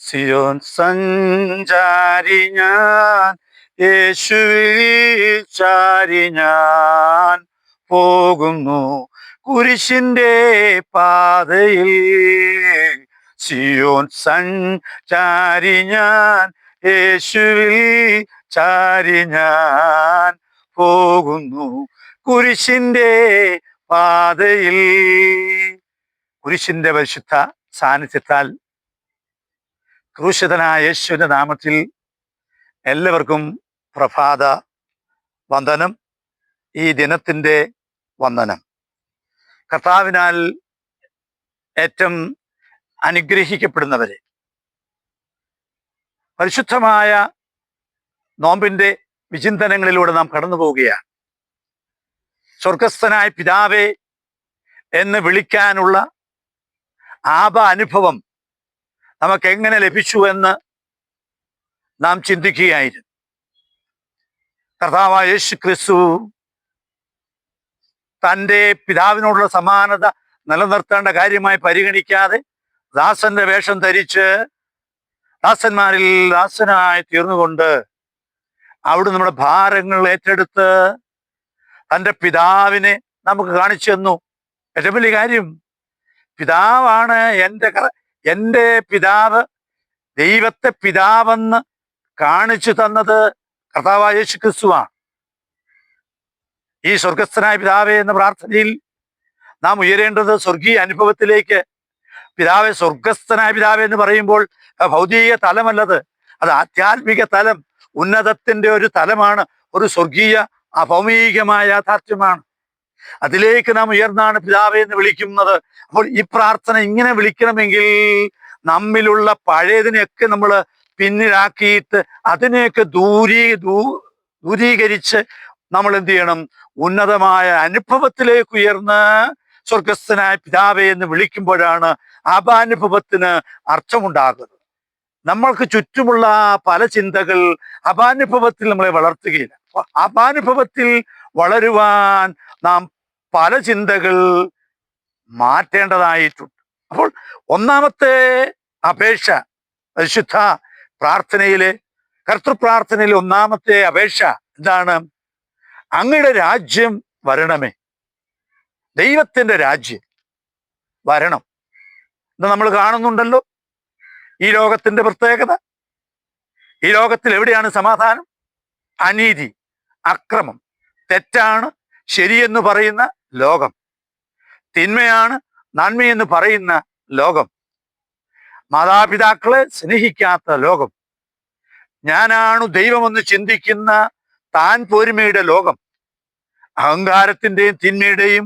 സിയോൻ സഞ്ചാരി ഞാൻ, യേശുവിൽ ചാരി ഞാൻ പോകുന്നു കുരിശിന്റെ പാതയിൽ. സിയോൻ സഞ്ചാരി ഞാൻ, യേശുവിൽ ചാരി ഞാൻ പോകുന്നു കുരിശിന്റെ പാതയിൽ. കുരിശിന്റെ പരിശുദ്ധ സാന്നിധ്യത്താൽ ക്രൂശിതനായ യേശുവിന്റെ നാമത്തിൽ എല്ലാവർക്കും പ്രഭാത വന്ദനം. ഈ ദിനത്തിൻ്റെ വന്ദനം. കർത്താവിനാൽ ഏറ്റവും അനുഗ്രഹിക്കപ്പെടുന്നവരെ പരിശുദ്ധമായ നോമ്പിൻ്റെ വിചിന്തനങ്ങളിലൂടെ നാം കടന്നു പോവുകയാണ്. സ്വർഗസ്ഥനായ പിതാവേ എന്ന് വിളിക്കാനുള്ള ആപ അനുഭവം നമുക്ക് എങ്ങനെ ലഭിച്ചു എന്ന് നാം ചിന്തിക്കുകയായിരുന്നു. കർത്താവായ യേശു ക്രിസ്തു തൻ്റെ പിതാവിനോടുള്ള സമാനത നിലനിർത്തേണ്ട കാര്യമായി പരിഗണിക്കാതെ ദാസന്റെ വേഷം ധരിച്ച് ദാസന്മാരിൽ ദാസനായി തീർന്നുകൊണ്ട് അവിടെ നമ്മുടെ ഭാരങ്ങൾ ഏറ്റെടുത്ത് തൻ്റെ പിതാവിനെ നമുക്ക് കാണിച്ചു തന്നു. ഏറ്റവും വലിയ കാര്യം, പിതാവാണ് എൻ്റെ പിതാവ്, ദൈവത്തെ പിതാവെന്ന് കാണിച്ചു തന്നത് കർത്താവായ യേശു ക്രിസ്തുവാണ്. ഈ സ്വർഗസ്ഥനായ പിതാവേ എന്ന പ്രാർത്ഥനയിൽ നാം ഉയരേണ്ടത് സ്വർഗീയ അനുഭവത്തിലേക്ക്. പിതാവെ, സ്വർഗസ്ഥനായ പിതാവേ എന്ന് പറയുമ്പോൾ ഭൗതിക തലമല്ലത്, അത് ആധ്യാത്മിക തലം, ഉന്നതത്തിന്റെ ഒരു തലമാണ്, ഒരു സ്വർഗീയ അഭൗമികമായ യാഥാർത്ഥ്യമാണ്. അതിലേക്ക് നാം ഉയർന്നാണ് പിതാവേ എന്ന് വിളിക്കുന്നത്. അപ്പോൾ ഈ പ്രാർത്ഥന ഇങ്ങനെ വിളിക്കണമെങ്കിൽ നമ്മിലുള്ള പഴയതിനെയൊക്കെ നമ്മൾ പിന്നിലാക്കിയിട്ട് അതിനെയൊക്കെ ദൂരീകരിച്ച് നമ്മൾ എന്ത് ചെയ്യണം? ഉന്നതമായ അനുഭവത്തിലേക്ക് ഉയർന്ന് സ്വർഗസ്ഥനായ പിതാവേ എന്ന് വിളിക്കുമ്പോഴാണ് അപാനുഭവത്തിന് അർത്ഥമുണ്ടാകുന്നത്. നമ്മൾക്ക് ചുറ്റുമുള്ള പല ചിന്തകൾ അപാനുഭവത്തിൽ നമ്മളെ വളർത്തുകയില്ല. അപാനുഭവത്തിൽ വളരുവാൻ നാം പല ചിന്തകൾ മാറ്റേണ്ടതായിട്ടുണ്ട്. അപ്പോൾ ഒന്നാമത്തെ അപേക്ഷ, പരിശുദ്ധ പ്രാർത്ഥനയിലെ കർത്തൃപ്രാർത്ഥനയിലെ ഒന്നാമത്തെ അപേക്ഷ എന്താണ്? അങ്ങയുടെ രാജ്യം വരണമേ. ദൈവത്തിൻ്റെ രാജ്യം വരണം. ഇത് നമ്മൾ കാണുന്നുണ്ടല്ലോ. ഈ ലോകത്തിന്റെ പ്രത്യേകത, ഈ ലോകത്തിൽ എവിടെയാണ് സമാധാനം? അനീതി, അക്രമം, തെറ്റാണ് ശരിയെന്ന് പറയുന്ന ലോകം, തിന്മയാണ് നന്മയെന്ന് പറയുന്ന ലോകം, മാതാപിതാക്കളെ സ്നേഹിക്കാത്ത ലോകം, ഞാനാണു ദൈവമെന്ന് ചിന്തിക്കുന്ന താൻ പോരുമയുടെ ലോകം, അഹങ്കാരത്തിൻ്റെയും തിന്മയുടെയും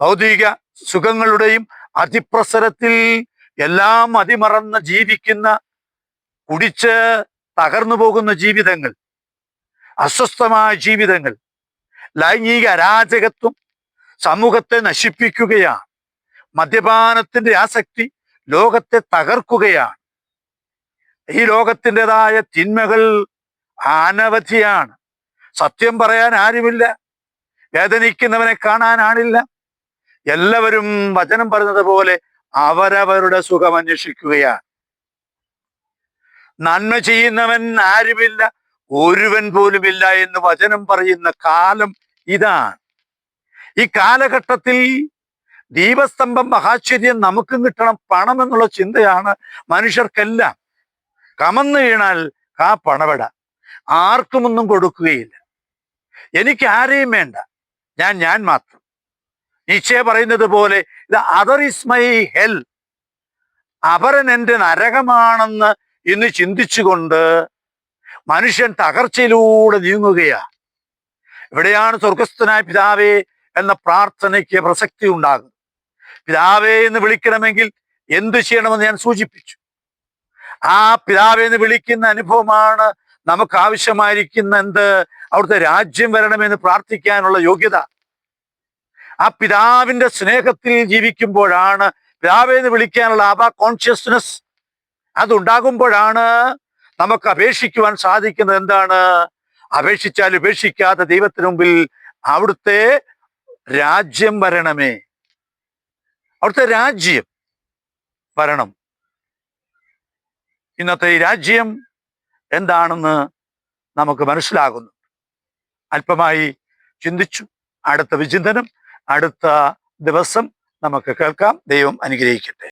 ഭൗതിക സുഖങ്ങളുടെയും അതിപ്രസരത്തിൽ എല്ലാം അതിമറന്ന് ജീവിക്കുന്ന, കുടിച്ച് തകർന്നു പോകുന്ന ജീവിതങ്ങൾ, അസ്വസ്ഥമായ ജീവിതങ്ങൾ, ലൈംഗിക അരാജകത്വം സമൂഹത്തെ നശിപ്പിക്കുകയാണ്. മദ്യപാനത്തിന്റെ ആസക്തി ലോകത്തെ തകർക്കുകയാണ്. ഈ ലോകത്തിൻ്റെതായ തിന്മകൾ അനവധിയാണ്. സത്യം പറയാൻ ആരുമില്ല, വേദനിക്കുന്നവനെ കാണാൻ ആളില്ല. എല്ലാവരും വചനം പറയുന്നത് പോലെ അവരവരുടെ സുഖം അന്വേഷിക്കുകയാണ്. നന്മ ചെയ്യുന്നവൻ ആരുമില്ല, ഒരുവൻ പോലുമില്ല എന്ന് വചനം പറയുന്ന കാലം ഇതാണ്. ഈ കാലഘട്ടത്തിൽ ദീപസ്തംഭം മഹാശ്ചര്യം നമുക്കും കിട്ടണം, പണം എന്നുള്ള ചിന്തയാണ് മനുഷ്യർക്കെല്ലാം. കമന്നു വീണാൽ പണവട, ആർക്കുമൊന്നും കൊടുക്കുകയില്ല. എനിക്ക് ആരെയും വേണ്ട, ഞാൻ മാത്രം. നീച്ചെ പറയുന്നത് പോലെ ഇത് അതർ ഇസ് മൈ ഹെൽ, അവരൻ എൻ്റെ നരകമാണെന്ന് ഇന്ന് ചിന്തിച്ചുകൊണ്ട് മനുഷ്യൻ തകർച്ചയിലൂടെ നീങ്ങുകയാണ്. ഇവിടെയാണ് സ്വർഗസ്ഥനായ പിതാവേ എന്ന പ്രാർത്ഥനയ്ക്ക് പ്രസക്തി ഉണ്ടാകുന്നത്. പിതാവേ എന്ന് വിളിക്കണമെങ്കിൽ എന്ത് ചെയ്യണമെന്ന് ഞാൻ സൂചിപ്പിച്ചു. ആ പിതാവേ എന്ന് വിളിക്കുന്ന അനുഭവമാണ് നമുക്ക് ആവശ്യമായിരിക്കുന്ന എന്ത്? അവിടുത്തെ രാജ്യം വരണമെന്ന് പ്രാർത്ഥിക്കാനുള്ള യോഗ്യത. ആ പിതാവിന്റെ സ്നേഹത്തിൽ ജീവിക്കുമ്പോഴാണ് പിതാവേ എന്ന് വിളിക്കാനുള്ള കോൺഷ്യസ്നെസ് അതുണ്ടാകുമ്പോഴാണ് നമുക്ക് അപേക്ഷിക്കുവാൻ സാധിക്കുന്നത്. എന്താണ്? അപേക്ഷിച്ചാൽ ഉപേക്ഷിക്കാത്ത ദൈവത്തിന് മുമ്പിൽ അവിടുത്തെ രാജ്യം വരണമേ, അവിടുത്തെ രാജ്യം വരണം. ഇന്നത്തെ ഈ രാജ്യം എന്താണെന്ന് നമുക്ക് മനസ്സിലാകുന്നു. അല്പമായി ചിന്തിച്ചു. അടുത്ത വിചിന്തനം അടുത്ത ദിവസം നമുക്ക് കേൾക്കാം. ദൈവം അനുഗ്രഹിക്കട്ടെ.